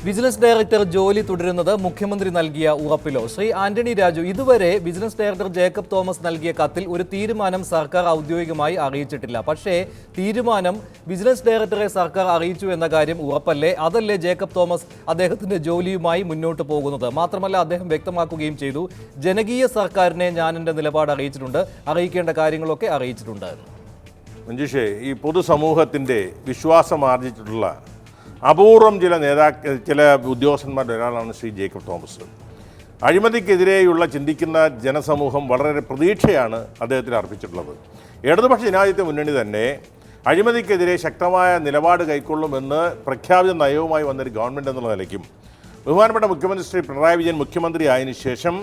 Vigilance director ജോലി തുടരുന്നത് മുഖ്യമന്ത്രി നൽകിയ ഉറപ്പിലോ? ശ്രീ ആന്റണി രാജു, ഇതുവരെ വിജിലൻസ് ഡയറക്ടർ ജേക്കബ് തോമസ് നൽകിയ കത്തിൽ ഒരു തീരുമാനം സർക്കാർ ഔദ്യോഗികമായി അറിയിച്ചിട്ടില്ല. പക്ഷേ തീരുമാനം വിജിലൻസ് ഡയറക്ടറെ സർക്കാർ അറിയിച്ചു എന്ന കാര്യം ഉറപ്പല്ലേ? അതല്ലേ ജേക്കബ് തോമസ് അദ്ദേഹത്തിന്റെ ജോലിയുമായി മുന്നോട്ട് പോകുന്നത്? മാത്രമല്ല, അദ്ദേഹം വ്യക്തമാക്കുകയും ചെയ്തു, ജനകീയ സർക്കാരിനെ ഞാൻ എൻ്റെ നിലപാട് അറിയിച്ചിട്ടുണ്ട്, അറിയിക്കേണ്ട കാര്യങ്ങളൊക്കെ അറിയിച്ചിട്ടുണ്ട്. മഞ്ജുഷേ, ഈ പൊതുസമൂഹത്തിൻ്റെ വിശ്വാസം ആർജിച്ചിട്ടുള്ള അപൂർവം ചില ഉദ്യോഗസ്ഥന്മാരുടെ ഒരാളാണ് ശ്രീ ജേക്കബ് തോമസ്. അഴിമതിക്കെതിരെയുള്ള ചിന്തിക്കുന്ന ജനസമൂഹം വളരെ പ്രതീക്ഷയാണ് അദ്ദേഹത്തിന് അർപ്പിച്ചിട്ടുള്ളത്. ഇടതുപക്ഷ ജനാധിപത്യ മുന്നണി തന്നെ അഴിമതിക്കെതിരെ ശക്തമായ നിലപാട് കൈക്കൊള്ളുമെന്ന് പ്രഖ്യാപിത നയവുമായി വന്നൊരു ഗവൺമെൻറ് എന്നുള്ള നിലയ്ക്കും ബഹുമാനപ്പെട്ട മുഖ്യമന്ത്രി ശ്രീ പിണറായി വിജയൻ മുഖ്യമന്ത്രി ആയതിനു ശേഷം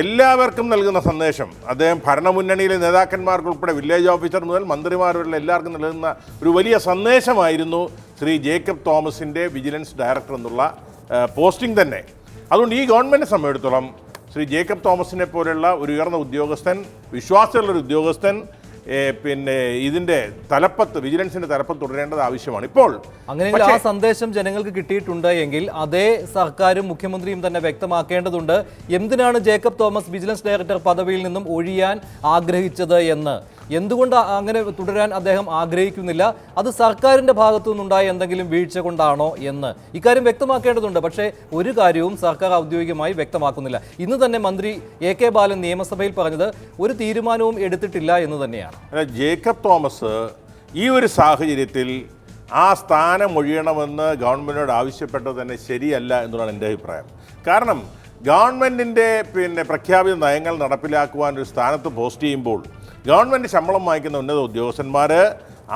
എല്ലാവർക്കും നൽകുന്ന സന്ദേശം, അദ്ദേഹം ഭരണമുന്നണിയിലെ നേതാക്കന്മാർക്കുൾപ്പെടെ വില്ലേജ് ഓഫീസർ മുതൽ മന്ത്രിമാരുള്ള എല്ലാവർക്കും നൽകുന്ന ഒരു വലിയ സന്ദേശമായിരുന്നു ശ്രീ ജേക്കബ് തോമസിൻ്റെ വിജിലൻസ് ഡയറക്ടർ എന്നുള്ള പോസ്റ്റിംഗ് തന്നെ. അതുകൊണ്ട് ഈ ഗവൺമെൻറ്റിനെ സംബന്ധിച്ചിടത്തോളം ശ്രീ ജേക്കബ് തോമസിനെ പോലുള്ള ഒരു ഉയർന്ന ഉദ്യോഗസ്ഥൻ, വിശ്വാസമുള്ളൊരു ഉദ്യോഗസ്ഥൻ ഇതിന്റെ തലപ്പത്ത്, വിജിലൻസിന്റെ തലപ്പത്ത് തുടരേണ്ടത് ആവശ്യമാണ്. ഇപ്പോൾ അങ്ങനെയെങ്കിൽ ആ സന്ദേശം ജനങ്ങൾക്ക് കിട്ടിയിട്ടുണ്ട് എങ്കിൽ അതേ സർക്കാരും മുഖ്യമന്ത്രിയും തന്നെ വ്യക്തമാക്കേണ്ടതുണ്ട്. എന്തിനാണ് ജേക്കബ് തോമസ് വിജിലൻസ് ഡയറക്ടർ പദവിയിൽ നിന്നും ഒഴിയാൻ ആഗ്രഹിച്ചത് എന്ന്, എന്തുകൊണ്ട് അങ്ങനെ തുടരാൻ അദ്ദേഹം ആഗ്രഹിക്കുന്നില്ല, അത് സർക്കാരിന്റെ ഭാഗത്തു നിന്നുണ്ടായ എന്തെങ്കിലും വീഴ്ച കൊണ്ടാണോ എന്ന് ഇക്കാര്യം വ്യക്തമാക്കേണ്ടതുണ്ട്. പക്ഷേ ഒരു കാര്യവും സർക്കാർ ഔദ്യോഗികമായി വ്യക്തമാക്കുന്നില്ല. ഇന്ന് തന്നെ മന്ത്രി AK ബാലൻ നിയമസഭയിൽ പറഞ്ഞത് ഒരു തീരുമാനവും എടുത്തിട്ടില്ല എന്ന് തന്നെയാണ്. ജേക്കബ് തോമസ് ഈ ഒരു സാഹചര്യത്തിൽ ആ സ്ഥാനം ഒഴിയണമെന്ന് ഗവൺമെൻറ്റിനോട് ആവശ്യപ്പെട്ടത് തന്നെ ശരിയല്ല എന്നുള്ളതാണ് എൻ്റെ അഭിപ്രായം. കാരണം ഗവൺമെൻറ്റിൻ്റെ പ്രഖ്യാപിത നയങ്ങൾ നടപ്പിലാക്കുവാൻ ഒരു സ്ഥാനത്ത് പോസ്റ്റ് ചെയ്യുമ്പോൾ ഗവൺമെൻറ് ശമ്പളം വാങ്ങിക്കുന്ന ഉന്നത ഉദ്യോഗസ്ഥന്മാർ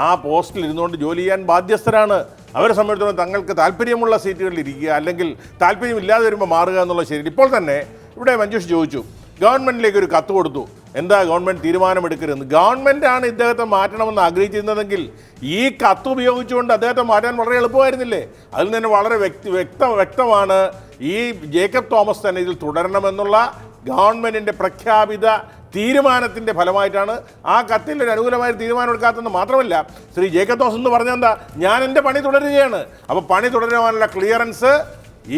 ആ പോസ്റ്റിൽ ഇരുന്നുകൊണ്ട് ജോലി ചെയ്യാൻ ബാധ്യസ്ഥരാണ്. അവരെ സംബന്ധിച്ചിടത്തോളം തങ്ങൾക്ക് താല്പര്യമുള്ള സീറ്റുകളിൽ ഇരിക്കുക, അല്ലെങ്കിൽ താല്പര്യമില്ലാതെ വരുമ്പോൾ മാറുക എന്നുള്ള ശരി. ഇപ്പോൾ തന്നെ ഇവിടെ മഞ്ജുഷ് ചോദിച്ചു, ഗവൺമെൻറ്റിലേക്ക് ഒരു കത്ത് കൊടുത്തു, എന്താ ഗവൺമെൻറ് തീരുമാനമെടുക്കരുതെന്ന്. ഗവൺമെൻറ്റാണ് ഇദ്ദേഹത്തെ മാറ്റണമെന്ന് ആഗ്രഹിച്ചിരുന്നതെങ്കിൽ ഈ കത്ത് ഉപയോഗിച്ചുകൊണ്ട് അദ്ദേഹത്തെ മാറ്റാൻ വളരെ എളുപ്പമായിരുന്നില്ലേ? അതിൽ നിന്ന് വളരെ വ്യക്തമാണ് ഈ ജേക്കബ് തോമസ് തന്നെ ഇതിൽ തുടരണമെന്നുള്ള ഗവൺമെൻറ്റിൻ്റെ പ്രഖ്യാപിത തീരുമാനത്തിൻ്റെ ഫലമായിട്ടാണ് ആ കത്തിൽ ഒരു അനുകൂലമായ തീരുമാനം എടുക്കാത്തതെന്ന്. മാത്രമല്ല, ശ്രീ ജേക്കബ് തോമസ് എന്ന് പറഞ്ഞാൽ എന്താ, ഞാൻ എൻ്റെ പണി തുടരുകയാണ്. അപ്പോൾ പണി തുടരാനുള്ള ക്ലിയറൻസ്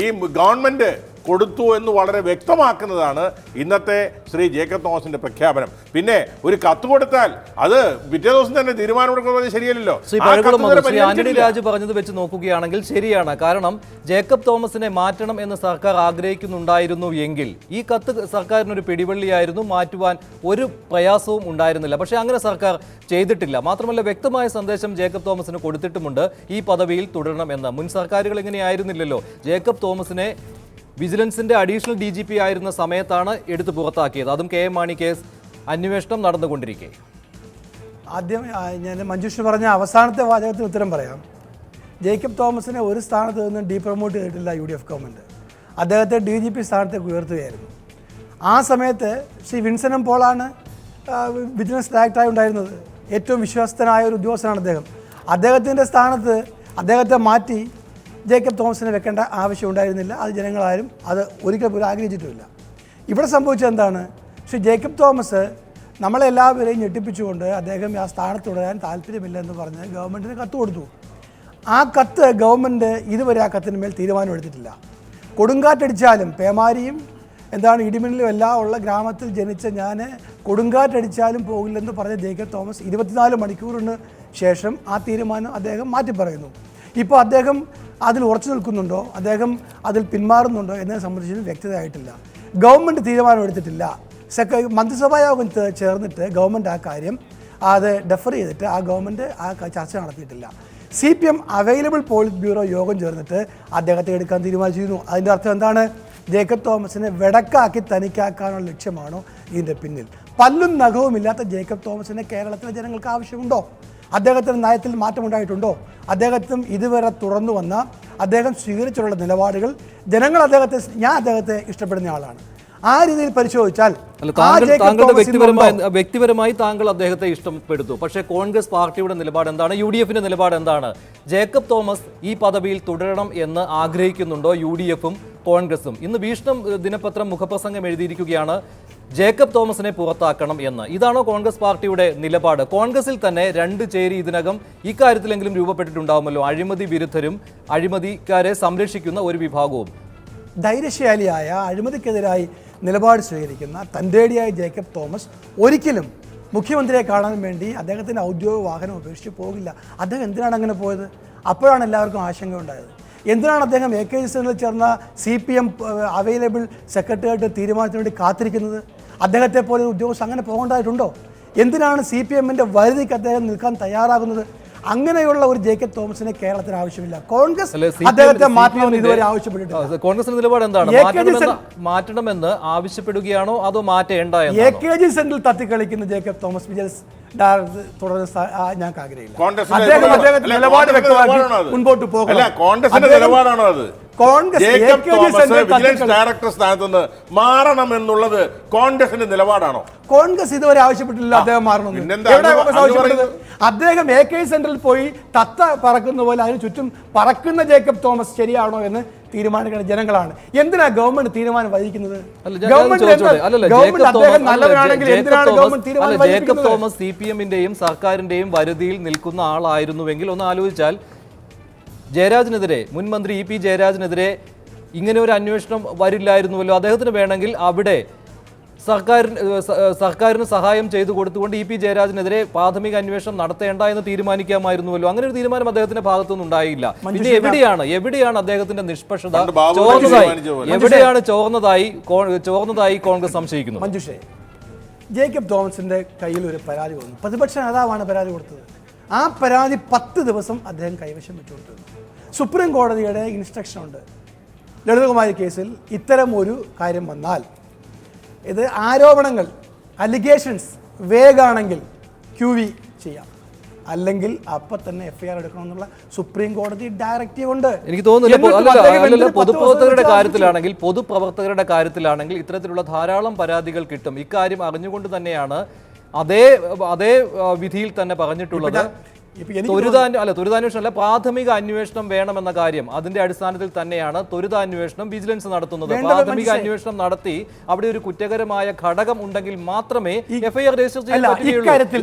ഈ ഗവൺമെൻറ് കൊടുത്തു എന്ന് വളരെ വ്യക്തമാക്കുന്നതാണ് ഇന്നത്തെ ശ്രീ ജേക്കബ് തോമസിന്റെ പ്രഖ്യാപനം. പിന്നെ ഒരു കത്ത് കൊടുത്താൽ അത് പിറ്റേ ദിവസം തന്നെ തീരുമാനമെടുക്കുന്നത് ശരിയല്ലല്ലോ. ശ്രീ ആന്റണി രാജു പറഞ്ഞത് വെച്ച് നോക്കുകയാണെങ്കിൽ ശരിയാണ്. കാരണം ജേക്കബ് തോമസിനെ മാറ്റണം എന്ന് സർക്കാർ ആഗ്രഹിക്കുന്നുണ്ടായിരുന്നു എങ്കിൽ ഈ കത്ത് സർക്കാരിനൊരു പിടിവള്ളിയായിരുന്നു, മാറ്റുവാൻ ഒരു പ്രയാസവും ഉണ്ടായിരുന്നില്ല. പക്ഷേ അങ്ങനെ സർക്കാർ ചെയ്തിട്ടില്ല. മാത്രമല്ല, വ്യക്തമായ സന്ദേശം ജേക്കബ് തോമസിന് കൊടുത്തിട്ടുമുണ്ട്, ഈ പദവിയിൽ തുടരണം എന്ന്. മുൻ സർക്കാരുകൾ ഇങ്ങനെയായിരുന്നില്ലല്ലോ. ജേക്കബ് തോമസിനെ വിജിലൻസിന്റെ അഡീഷണൽ DGP ആയിരുന്ന സമയത്താണ് എടുത്തു പുറത്താക്കിയത്. അതും KM മാണി കേസ് അന്വേഷണം നടന്നുകൊണ്ടിരിക്കെ. ആദ്യം ഞാൻ മഞ്ജുഷ് പറഞ്ഞ അവസാനത്തെ വാചകത്തിന് ഉത്തരം പറയാം. ജേക്കബ് തോമസിനെ ഒരു സ്ഥാനത്ത് നിന്ന് ഡീപ്രൊമോട്ട് ചെയ്തിട്ടില്ല UDF ഗവൺമെൻറ്. അദ്ദേഹത്തെ DGP സ്ഥാനത്തേക്ക് ഉയർത്തുകയായിരുന്നു. ആ സമയത്ത് ശ്രീ വിൻസെന്റ് പോളാണ് വിജിലൻസ് ഡയറക്ടറായി ഉണ്ടായിരുന്നത്. ഏറ്റവും വിശ്വസ്തനായ ഒരു ഉദ്യോഗസ്ഥനാണ് അദ്ദേഹം. അദ്ദേഹത്തിൻ്റെ സ്ഥാനത്ത് അദ്ദേഹത്തെ മാറ്റി ജേക്കബ് തോമസിനെ വെക്കേണ്ട ആവശ്യം ഉണ്ടായിരുന്നില്ല. അത് ജനങ്ങളാരും അത് ഒരിക്കൽ പോലും ആഗ്രഹിച്ചിട്ടുമില്ല. ഇവിടെ സംഭവിച്ചത് എന്താണ്, ശ്രീ ജേക്കബ് തോമസ് നമ്മളെല്ലാവരെയും ഞെട്ടിപ്പിച്ചുകൊണ്ട് അദ്ദേഹം ആ സ്ഥാനത്ത് തുടരാൻ താല്പര്യമില്ലെന്ന് പറഞ്ഞ് ഗവൺമെൻറ്റിന് കത്ത് കൊടുത്തു. ആ കത്ത് ഗവൺമെൻറ് ഇതുവരെ ആ കത്തിന് മേൽ തീരുമാനമെടുത്തിട്ടില്ല. കൊടുങ്കാറ്റടിച്ചാലും പേമാരിയും ഇടിമിന്നലും എല്ലാം ഉള്ള ഗ്രാമത്തിൽ ജനിച്ച ഞാൻ കൊടുങ്കാറ്റടിച്ചാലും പോകില്ലെന്ന് പറഞ്ഞ ജേക്കബ് തോമസ് 24 മണിക്കൂറിന് ശേഷം ആ തീരുമാനം അദ്ദേഹം മാറ്റി പറയുന്നു. ഇപ്പോൾ അദ്ദേഹം അതിൽ ഉറച്ചു നിൽക്കുന്നുണ്ടോ, അദ്ദേഹം അതിൽ പിന്മാറുന്നുണ്ടോ എന്നതിനെ സംബന്ധിച്ച് വ്യക്തതയായിട്ടില്ല. ഗവൺമെൻറ് തീരുമാനമെടുത്തിട്ടില്ല. മന്ത്രിസഭാ യോഗം ചേർന്നിട്ട് ഗവൺമെൻറ് ആ കാര്യം അത് ഡെഫർ ചെയ്തിട്ട് ആ ഗവൺമെൻറ് ആ ചർച്ച നടത്തിയിട്ടില്ല. CPM അവൈലബിൾ പോളിറ്റ് ബ്യൂറോ യോഗം ചേർന്നിട്ട് അദ്ദേഹത്തെ എടുക്കാൻ തീരുമാനിച്ചിരുന്നു. അതിൻ്റെ അർത്ഥം എന്താണ്, ജേക്കബ് തോമസിനെ വെടക്കാക്കി തനിക്കാക്കാനുള്ള ലക്ഷ്യമാണോ ഇതിൻ്റെ പിന്നിൽ? പല്ലും നഖവും ഇല്ലാത്ത ജേക്കബ് തോമസിനെ കേരളത്തിലെ ജനങ്ങൾക്ക് ആവശ്യമുണ്ടോ? അദ്ദേഹത്തിൻ്റെ നയത്തിൽ മാറ്റമുണ്ടായിട്ടുണ്ടോ? അദ്ദേഹത്തും ഇതുവരെ തുറന്നു വന്ന അദ്ദേഹം സ്വീകരിച്ചിട്ടുള്ള നിലപാടുകൾ ജനങ്ങൾ ഞാൻ അദ്ദേഹത്തെ ഇഷ്ടപ്പെടുന്ന ആളാണ്. ആ രീതിയിൽ പരിശോധിച്ചാൽ അല്ല, താങ്കളുടെ വ്യക്തിപരമായി താങ്കൾ അദ്ദേഹത്തെ ഇഷ്ടപ്പെടുത്തു. പക്ഷേ കോൺഗ്രസ് പാർട്ടിയുടെ നിലപാട് എന്താണ്? UDFന്റെ നിലപാട് എന്താണ്? ജേക്കബ് തോമസ് ഈ പദവിയിൽ തുടരണം എന്ന് ആഗ്രഹിക്കുന്നുണ്ടോ UDFും കോൺഗ്രസും? ഇന്ന് വീക്ഷണം ദിനപത്രം മുഖപ്രസംഗം എഴുതിയിരിക്കുകയാണ് ജേക്കബ് തോമസിനെ പുറത്താക്കണം എന്ന്. ഇതാണോ കോൺഗ്രസ് പാർട്ടിയുടെ നിലപാട്? കോൺഗ്രസിൽ തന്നെ 2 ചേരി ഇതിനകം ഇക്കാര്യത്തിലെങ്കിലും രൂപപ്പെട്ടിട്ടുണ്ടാവുമല്ലോ. അഴിമതി വിരുദ്ധരും അഴിമതിക്കാരെ സംരക്ഷിക്കുന്ന ഒരു വിഭാഗവും. ധൈര്യശാലിയായ അഴിമതിക്കെതിരായി നിലപാട് സ്വീകരിക്കുന്ന തൻ്റെടിയായ ജേക്കബ് തോമസ് ഒരിക്കലും മുഖ്യമന്ത്രിയെ കാണാൻ വേണ്ടി അദ്ദേഹത്തിൻ്റെ ഔദ്യോഗിക വാഹനം ഉപേക്ഷിച്ച് പോകില്ല. അദ്ദേഹം എന്തിനാണ് അങ്ങനെ പോയത്? അപ്പോഴാണ് എല്ലാവർക്കും ആശങ്ക ഉണ്ടായത്. എന്തിനാണ് അദ്ദേഹം AKG സെന്ററിൽ ചേർന്ന CPM അവൈലബിൾ സെക്രട്ടറിയായിട്ട് തീരുമാനത്തിന് വേണ്ടി കാത്തിരിക്കുന്നത്? അദ്ദേഹത്തെ പോലെ ഉദ്യോഗസ്ഥർ അങ്ങനെ പോകേണ്ടതായിട്ടുണ്ടോ? എന്തിനാണ് CPMന്റെ വരുതിക്ക് അദ്ദേഹം നിൽക്കാൻ തയ്യാറാകുന്നത്? അങ്ങനെയുള്ള ഒരു ജേക്കബ് തോമസിനെ കേരളത്തിന് ആവശ്യമില്ല. കോൺഗ്രസ് അദ്ദേഹത്തെ മാറ്റണമെന്ന് ഇതുവരെ ആവശ്യപ്പെട്ടിട്ടില്ല. കോൺഗ്രസിന്റെ നിലപാട് എന്താണ്? മാറ്റണമെന്ന് ആവശ്യപ്പെടുകയാണോ അതോ മാറ്റേണ്ട? AKG സെന്ററിൽ തത്തിക്കളിക്കുന്ന ജേക്കബ് തോമസ് വിജിലൻസ് തുടർന്ന് ഞങ്ങൾക്ക് ആഗ്രഹമില്ല. നിലപാട് വ്യക്തമാക്കി മുൻപോട്ട് പോകണം. കോൺഗ്രസിന്റെ നിലപാടാണോ അത്? ജേക്കബ് തോമസ് വിജിലൻസ് ഡയറക്ടർ സ്ഥാനത്ത് നിന്ന് മാറണമെന്നുള്ളത് കോൺഗ്രസിന്റെ നിലപാടാണോ? കോൺഗ്രസ് ഇതുവരെ ആവശ്യപ്പെട്ടില്ല അദ്ദേഹം മാറണമെന്ന്. അദ്ദേഹം AKG സെന്ററിൽ പോയി തത്ത പറക്കുന്ന പോലെ അതിന് ചുറ്റും പറക്കുന്ന ജേക്കബ് തോമസ് ശരിയാണോ എന്ന് തീരുമാനിക്കുന്ന ജനങ്ങളാണ്. എന്തിനാ ഗവൺമെന്റ് തീരുമാനം വഹിക്കുന്നത്? ജേക്കബ് തോമസ് CPMന്റെയും സർക്കാരിന്റെയും വരുതിയിൽ നിൽക്കുന്ന ആളായിരുന്നുവെങ്കിൽ ഒന്ന് ആലോചിച്ചാൽ ജയരാജനെതിരെ, മുൻ മന്ത്രി EP ജയരാജനെതിരെ ഇങ്ങനെ ഒരു അന്വേഷണം വരില്ലായിരുന്നുവല്ലോ. അദ്ദേഹത്തിന് വേണമെങ്കിൽ അവിടെ സർക്കാരിന് സഹായം ചെയ്തു കൊടുത്തുകൊണ്ട് EP ജയരാജനെതിരെ പ്രാഥമിക അന്വേഷണം നടത്തേണ്ട എന്ന് തീരുമാനിക്കാമായിരുന്നുവല്ലോ. അങ്ങനെ ഒരു തീരുമാനം അദ്ദേഹത്തിന്റെ ഭാഗത്തുനിന്നും ഉണ്ടായില്ല. പിന്നെ എവിടെയാണ് അദ്ദേഹത്തിന്റെ നിഷ്പക്ഷത ചോർന്നതായി കോൺഗ്രസ് സംശയിക്കുന്നു? മഞ്ജുഷേ, ജേക്കബ് തോമസിന്റെ കയ്യിൽ ഒരു പരാതി വന്നു. പ്രതിപക്ഷ നേതാവാണ് പരാതി കൊടുത്തത്. ആ പരാതി 10 ദിവസം അദ്ദേഹം കൈവശം വെച്ചു കൊടുത്തത്. സുപ്രീം കോടതിയുടെ ഇൻസ്ട്രക്ഷൻ ഉണ്ട്. ലളിതകുമാരി കേസിൽ ഇത്തരം ഒരു കാര്യം വന്നാൽ, ഇത് ആരോപണങ്ങൾ അലിഗേഷൻസ് വേഗാണെങ്കിൽ QV ചെയ്യാം, അല്ലെങ്കിൽ അപ്പം തന്നെ FIR എടുക്കണമെന്നുള്ള സുപ്രീം കോടതി ഡയറക്റ്റീവ് ഉണ്ട്. എനിക്ക് തോന്നുന്നില്ല പൊതുപ്രവർത്തകരുടെ കാര്യത്തിലാണെങ്കിൽ ഇത്തരത്തിലുള്ള ധാരാളം പരാതികൾ കിട്ടും. ഇക്കാര്യം അറിഞ്ഞുകൊണ്ട് തന്നെയാണ് അതേ വിധിയിൽ തന്നെ പറഞ്ഞിട്ടുള്ളത്. ത്വരിതാന്വേഷണം അല്ല, പ്രാഥമിക അന്വേഷണം വേണമെന്ന കാര്യം. അതിന്റെ അടിസ്ഥാനത്തിൽ തന്നെയാണ് ത്വരിതാന്വേഷണം വിജിലൻസ് നടത്തുന്നത്. പ്രാഥമിക അന്വേഷണം നടത്തി അവിടെ ഒരു കുറ്റകരമായ ഘടകം ഉണ്ടെങ്കിൽ മാത്രമേ FIR രജിസ്റ്റർ ചെയ്യാൻ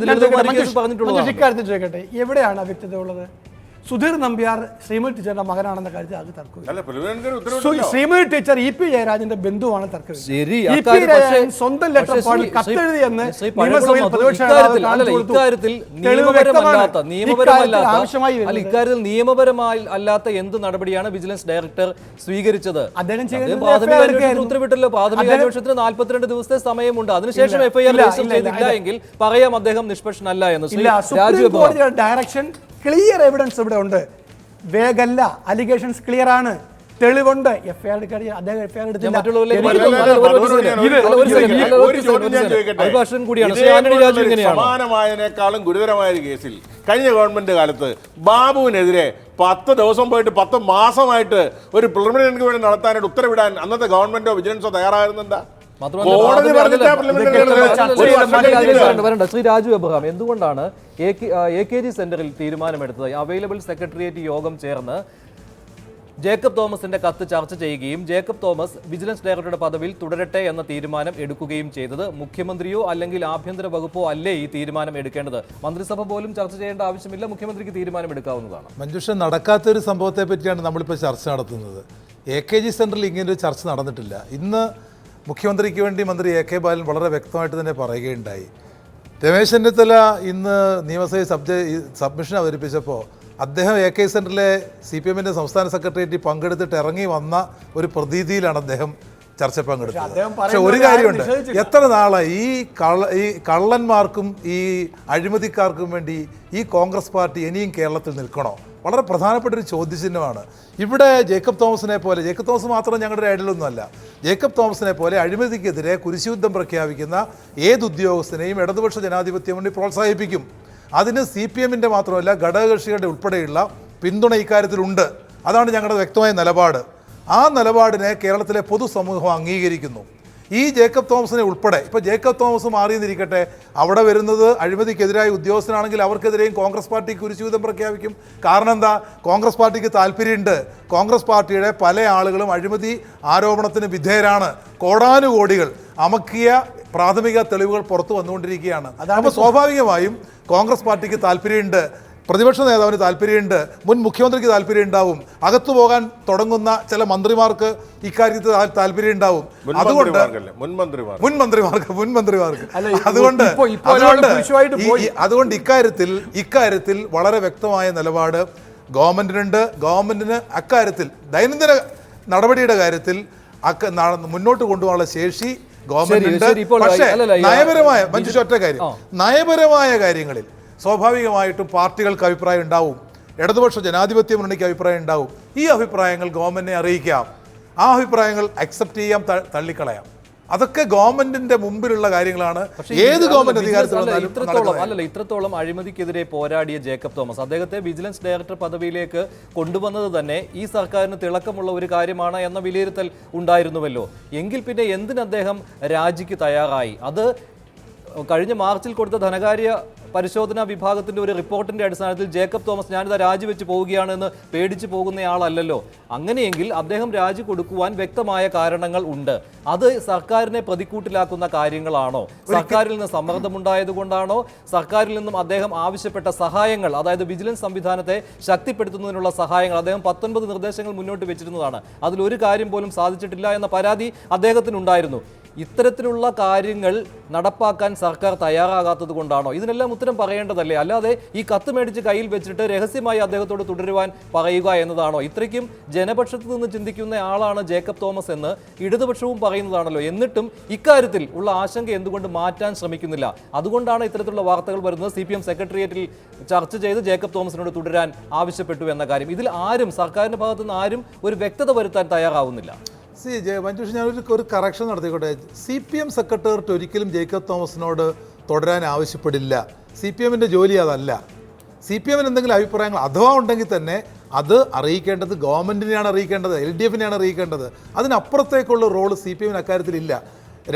പറഞ്ഞിട്ടുള്ളത്. എവിടെയാണ് അവ്യക്തത ഉള്ളത്? സുധീർ നമ്പ്യാർ ശ്രീമതി ടീച്ചറുടെ മകനാണെന്ന കാര്യത്തിൽ അത് തർക്കമില്ല. ശ്രീമതി ടീച്ചർ EP ജയരാജന്റെ ബന്ധുവാണ്. തർക്കമില്ല. സ്വന്തം ലെറ്റർ കത്തെഴുതിയെന്ന് നിയമപരമായി അല്ലാത്ത എന്ത് നടപടിയാണ് വിജിലൻസ് ഡയറക്ടർ സ്വീകരിച്ചത്? ഉത്തരവിട്ടല്ലോ. പ്രാഥമിക അന്വേഷണത്തിന് 42 ദിവസത്തെ സമയമുണ്ട്. അതിനുശേഷം FIR രജിസ്റ്റർ ചെയ്തില്ല എങ്കിൽ പറയാം അദ്ദേഹം നിഷ്പക്ഷനല്ല എന്ന്. ഡയറക്ഷൻ ക്ലിയർ എവിഡൻസ് ഇവിടെ ഉണ്ട്. വേഗല്ല, അലിഗേഷൻസ് ക്ലിയർ ആണ്, തെളിവുണ്ട്. FIR സമാനമായതിനേക്കാളും ഗുരുതരമായ ഒരു കേസിൽ കഴിഞ്ഞ ഗവൺമെന്റ് കാലത്ത് ബാബുവിനെതിരെ 10 ദിവസം പോയിട്ട് 10 മാസമായിട്ട് ഒരു പ്രിലിമിനറി എൻക്വയറി നടത്താനായിട്ട് ഉത്തരവിടാൻ അന്നത്തെ ഗവൺമെന്റോ വിജിലൻസോ തയ്യാറായിരുന്നെന്താ? ശ്രീ രാജു എബ്രഹാം, എന്തുകൊണ്ടാണ് AKG സെന്ററിൽ തീരുമാനമെടുത്തത്? അവൈലബിൾ സെക്രട്ടേറിയറ്റ് യോഗം ചേർന്ന് ജേക്കബ് തോമസിന്റെ കത്ത് ചർച്ച ചെയ്യുകയും ജേക്കബ് തോമസ് വിജിലൻസ് ഡയറക്ടറുടെ പദവിയിൽ തുടരട്ടെ എന്ന തീരുമാനം എടുക്കുകയും ചെയ്തത് മുഖ്യമന്ത്രിയോ അല്ലെങ്കിൽ ആഭ്യന്തര വകുപ്പോ അല്ലേ ഈ തീരുമാനം എടുക്കേണ്ടത്? മന്ത്രിസഭ പോലും ചർച്ച ചെയ്യേണ്ട ആവശ്യമില്ല, മുഖ്യമന്ത്രിക്ക് തീരുമാനം എടുക്കാവുന്നതാണ്. മഞ്ജുഷ, നടക്കാത്തൊരു സംഭവത്തെ പറ്റിയാണ് നമ്മളിപ്പോൾ ചർച്ച നടത്തുന്നത്. AKG സെന്ററിൽ ഇങ്ങനൊരു ചർച്ച നടന്നിട്ടില്ല. ഇന്ന് മുഖ്യമന്ത്രിക്ക് വേണ്ടി മന്ത്രി AK ബാലൻ വളരെ വ്യക്തമായിട്ട് തന്നെ പറയുകയുണ്ടായി. രമേശ് ചെന്നിത്തല ഇന്ന് നിയമസഭയിൽ സബ്മിഷൻ അവതരിപ്പിച്ചപ്പോൾ അദ്ദേഹം AKG സെന്ററിലെ CPMന്റെ സംസ്ഥാന സെക്രട്ടേറിയറ്റിൽ പങ്കെടുത്തിട്ട് ഇറങ്ങി വന്ന ഒരു പ്രതീതിയിലാണ് അദ്ദേഹം ചർച്ച പങ്കെടുത്തത്. പക്ഷെ ഒരു കാര്യമുണ്ട്, എത്ര നാളായി ഈ കള്ളന്മാർക്കും ഈ അഴിമതിക്കാർക്കും വേണ്ടി ഈ കോൺഗ്രസ് പാർട്ടി ഇനിയും കേരളത്തിൽ നിൽക്കണോ? വളരെ പ്രധാനപ്പെട്ട ഒരു ചോദ്യചിഹ്നമാണ്. ഇവിടെ ജേക്കബ് തോമസിനെ പോലെ, ജേക്കബ് തോമസ് മാത്രം ഞങ്ങളുടെ ഐഡിയലൊന്നുമല്ല, ജേക്കബ് തോമസിനെ പോലെ അഴിമതിക്കെതിരെ കുരിശുയുദ്ധം പ്രഖ്യാപിക്കുന്ന ഏത് ഉദ്യോഗസ്ഥനെയും ഇടതുപക്ഷ ജനാധിപത്യം വേണ്ടി പ്രോത്സാഹിപ്പിക്കും. അതിന് CPMന്റെ മാത്രമല്ല ഘടകകക്ഷികളുടെ ഉൾപ്പെടെയുള്ള പിന്തുണ ഇക്കാര്യത്തിലുണ്ട്. അതാണ് ഞങ്ങളുടെ വ്യക്തമായ നിലപാട്. ആ നിലപാടിനെ കേരളത്തിലെ പൊതുസമൂഹം അംഗീകരിക്കുന്നു. ഈ ജേക്കബ് തോമസിനെ ഉൾപ്പെടെ ഇപ്പോൾ ജേക്കബ് തോമസ് മാറിയെന്നിരിക്കട്ടെ, അവിടെ വരുന്നത് അഴിമതിക്കെതിരായ ഉദ്യോഗസ്ഥനാണെങ്കിൽ അവർക്കെതിരെയും കോൺഗ്രസ് പാർട്ടി കുരിശുവിധം പ്രഖ്യാപിക്കും. കാരണം എന്താ? കോൺഗ്രസ് പാർട്ടിക്ക് താല്പര്യമുണ്ട്. കോൺഗ്രസ് പാർട്ടിയുടെ പല ആളുകളും അഴിമതി ആരോപണത്തിന് വിധേയരാണ്. കോടാനുകോടികൾ അമക്കിയ പ്രാഥമിക തെളിവുകൾ പുറത്തു വന്നുകൊണ്ടിരിക്കുകയാണ്. അപ്പോൾ സ്വാഭാവികമായും കോൺഗ്രസ് പാർട്ടിക്ക് താല്പര്യമുണ്ട്, പ്രതിപക്ഷ നേതാവിന് താല്പര്യമുണ്ട്, മുൻ മുഖ്യമന്ത്രിക്ക് താല്പര്യം ഉണ്ടാവും, അകത്തു പോകാൻ തുടങ്ങുന്ന ചില മന്ത്രിമാർക്ക് ഇക്കാര്യത്തിൽ താല്പര്യം ഉണ്ടാവും. അതുകൊണ്ട് അതുകൊണ്ട് ഇക്കാര്യത്തിൽ വളരെ വ്യക്തമായ നിലപാട് ഗവൺമെന്റിനുണ്ട്. ഗവൺമെന്റിന് അക്കാര്യത്തിൽ ദൈനംദിന നടപടിയുടെ കാര്യത്തിൽ മുന്നോട്ട് കൊണ്ടുപോകാനുള്ള ശേഷി ഗവൺമെന്റിനുണ്ട്. പക്ഷേ നയപരമായ ഒറ്റ കാര്യം, നയപരമായ കാര്യങ്ങളിൽ സ്വാഭാവികമായിട്ടും പാർട്ടികൾക്ക് അഭിപ്രായം ഉണ്ടാവും, ഇടതുപക്ഷ ജനാധിപത്യ മുന്നണിക്ക് അഭിപ്രായം ഉണ്ടാവും. ഈ അഭിപ്രായങ്ങൾ ഗവൺമെന്റിനെ അറിയിക്കാം, ആ അഭിപ്രായങ്ങൾ അക്സെപ്റ്റ് ചെയ്യാം, തള്ളിക്കളയാം. അതൊക്കെ ഗവൺമെന്റിന്റെ മുമ്പിലുള്ള കാര്യങ്ങളാണ്. ഏത് ഗവൺമെന്റ് അധികാരത്തിൽ ഇത്രത്തോളം അഴിമതിക്കെതിരെ പോരാടിയ ജേക്കബ് തോമസ് അദ്ദേഹത്തെ വിജിലൻസ് ഡയറക്ടർ പദവിയിലേക്ക് കൊണ്ടുവന്നത് തന്നെ ഈ സർക്കാരിന് തിളക്കമുള്ള ഒരു കാര്യമാണ് എന്ന വിലയിരുത്തൽ ഉണ്ടായിരുന്നുവല്ലോ. എങ്കിൽ പിന്നെ എന്തിന് അദ്ദേഹം രാജിക്ക് തയ്യാറായി? അത് കഴിഞ്ഞ മാർച്ചിൽ കൊടുത്ത ധനകാര്യ പരിശോധനാ വിഭാഗത്തിന്റെ ഒരു റിപ്പോർട്ടിന്റെ അടിസ്ഥാനത്തിൽ ജേക്കബ് തോമസ് ഞാനിതാ രാജിവെച്ച് പോവുകയാണെന്ന് പേടിച്ചു പോകുന്നയാളല്ലല്ലോ. അങ്ങനെയെങ്കിൽ അദ്ദേഹം രാജി കൊടുക്കുവാൻ വ്യക്തമായ കാരണങ്ങൾ ഉണ്ട്. അത് സർക്കാരിനെ പ്രതിക്കൂട്ടിലാക്കുന്ന കാര്യങ്ങളാണോ? സർക്കാരിൽ നിന്ന് സമ്മർദ്ദമുണ്ടായതുകൊണ്ടാണോ? സർക്കാരിൽ നിന്നും അദ്ദേഹം ആവശ്യപ്പെട്ട സഹായങ്ങൾ, അതായത് വിജിലൻസ് സംവിധാനത്തെ ശക്തിപ്പെടുത്തുന്നതിനുള്ള സഹായങ്ങൾ അദ്ദേഹം 19 നിർദ്ദേശങ്ങൾ മുന്നോട്ട് വെച്ചിരുന്നതാണ്, അതിലൊരു കാര്യം പോലും സാധിച്ചിട്ടില്ല എന്ന പരാതി അദ്ദേഹത്തിനുണ്ടായിരുന്നു. ഇത്തരത്തിലുള്ള കാര്യങ്ങൾ നടപ്പാക്കാൻ സർക്കാർ തയ്യാറാകാത്തത് കൊണ്ടാണോ? ഇതിനെല്ലാം ഉത്തരം പറയേണ്ടതല്ലേ? അല്ലാതെ ഈ കത്ത് മേടിച്ച് കയ്യിൽ വെച്ചിട്ട് രഹസ്യമായി അദ്ദേഹത്തോട് തുടരുവാൻ പറയുക എന്നതാണോ? ഇത്രയ്ക്കും ജനപക്ഷത്ത് നിന്ന് ചിന്തിക്കുന്ന ആളാണ് ജേക്കബ് തോമസ് എന്ന് ഇടതുപക്ഷവും പറയുന്നതാണല്ലോ. എന്നിട്ടും ഇക്കാര്യത്തിൽ ഉള്ള ആശങ്ക എന്തുകൊണ്ട് മാറ്റാൻ ശ്രമിക്കുന്നില്ല? അതുകൊണ്ടാണ് ഇത്തരത്തിലുള്ള വാർത്തകൾ വരുന്നത്. CPM സെക്രട്ടേറിയറ്റിൽ ചർച്ച ചെയ്ത് ജേക്കബ് തോമസിനോട് തുടരാൻ ആവശ്യപ്പെട്ടു എന്ന കാര്യം. ഇതിൽ ആരും, സർക്കാരിന്റെ ഭാഗത്തു നിന്ന് ആരും ഒരു വ്യക്തത വരുത്താൻ തയ്യാറാവുന്നില്ല. മഞ്ജുഷ്, ഞാനൊരു കറക്ഷൻ നടത്തിക്കോട്ടെ. CPM സെക്രട്ടേറിയറ്റ് ഒരിക്കലും ജേക്കബ് തോമസിനോട് തുടരാൻ ആവശ്യപ്പെടില്ല. CPMന്റെ ജോലി അതല്ല. CPMന് എന്തെങ്കിലും അഭിപ്രായങ്ങൾ അഥവാ ഉണ്ടെങ്കിൽ തന്നെ അത് അറിയിക്കേണ്ടത് ഗവൺമെൻറ്റിനെയാണ് അറിയിക്കേണ്ടത്, LDFനെയാണ് അറിയിക്കേണ്ടത്. അതിനപ്പുറത്തേക്കുള്ള റോള് CPMന് അക്കാര്യത്തിലില്ല.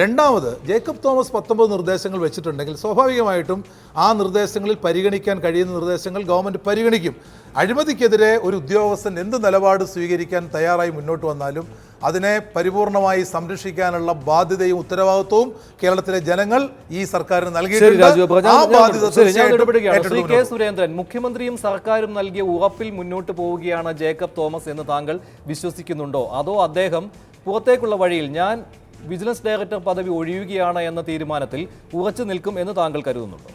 രണ്ടാമത്, ജേക്കബ് തോമസ് 19 നിർദ്ദേശങ്ങൾ വെച്ചിട്ടുണ്ടെങ്കിൽ സ്വാഭാവികമായിട്ടും ആ നിർദ്ദേശങ്ങളിൽ പരിഗണിക്കാൻ കഴിയുന്ന നിർദ്ദേശങ്ങൾ ഗവൺമെൻറ് പരിഗണിക്കും. അഴിമതിക്കെതിരെ ഒരു ഉദ്യോഗസ്ഥൻ എന്ത് നിലപാട് സ്വീകരിക്കാൻ തയ്യാറായി മുന്നോട്ട് വന്നാലും അതിനെ പരിപൂർണമായി സംരക്ഷിക്കാനുള്ള ബാധ്യതയും ഉത്തരവാദിത്വവും കേരളത്തിലെ ജനങ്ങൾ ഈ സർക്കാരിന് നൽകിയിട്ടുണ്ട്. ആ ബാധ്യത സുരേന്ദ്രൻ, മുഖ്യമന്ത്രിയും സർക്കാരും നൽകിയ ഉറപ്പിൽ മുന്നോട്ട് പോവുകയാണ് ജേക്കബ് തോമസ് എന്ന് താങ്കൾ വിശ്വസിക്കുന്നുണ്ടോ? അതോ അദ്ദേഹം പുറത്തേക്കുള്ള വഴിയിൽ ഞാൻ വിജിലൻസ് ഡയറക്ടർ പദവി ഒഴിയുകയാണ് എന്ന തീരുമാനത്തിൽ ഉറച്ചു നിൽക്കും എന്ന് താങ്കൾ കരുതുന്നുണ്ടോ?